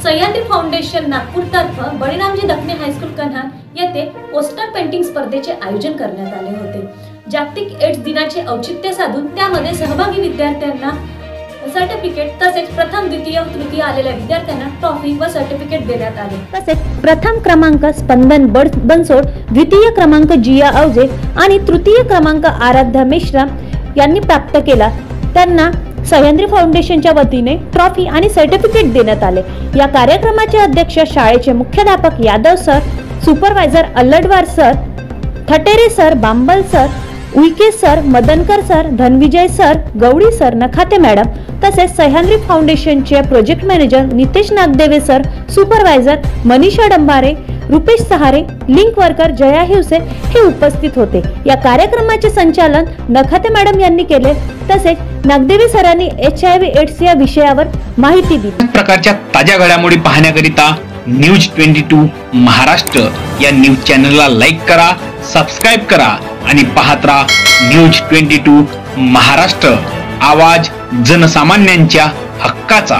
Sahyadri foundation नागपूरतर्फे Baliramji Dakhane high school Kanhan येथे poster painting स्पर्धेचे आयोजन करण्यात आले होते। जागतिक एड्स दिनाचे औचित्य साधून त्यामध्ये सहभागी विद्यार्थ्यांना सर्टिफिकेट तसेच प्रथम द्वितीय तृतीय आलेल्या विद्यार्थ्यांना ट्रॉफी व सर्टिफिकेट देण्यात आले। तसेच प्रथम क्रमांक स्पंदन बनसोड, द्वितीय क्रमांक जिया अवजे आणि तृतीय क्रमांक आराध्या मिश्रा यांनी प्राप्त केला। त्यांना सह्याद्री फाउंडेशनच्या वतीने ट्रॉफी आणि सर्टिफिकेट देण्यात आले। या कार्यक्रमाचे अध्यक्ष शाळेचे मुख्याध्यापक Yadav sir, supervisor Allaldwar sir, Thatere sir, Bambal sir, Uike sir, Madankar sir, Dhanvijay sir, Gawdi sir, Nakhate madam तसेच सह्याद्री फाउंडेशनचे project manager Nitesh Nagdeve sir, supervisor Manisha Dambare, Rupesh Sahare, link worker Jaya Hivse हे उपस्थित होते। या कार्यक्रमाचे संचालन नखाते मॅडम यांनी केले। तसेच नागदेवे सरांनी HIV एड्स या विषयावर माहिती दिली। प्रकारच्या ताज्या घडामोडी पाहण्याकरिता न्यूज 22 महाराष्ट्र या न्यूज चॅनलला लाईक करा, सबस्क्राइब करा आणि पाहत राहा न्यूज 22 महाराष्ट्र, आवाज जनसामान्यांच्या हक्काचा।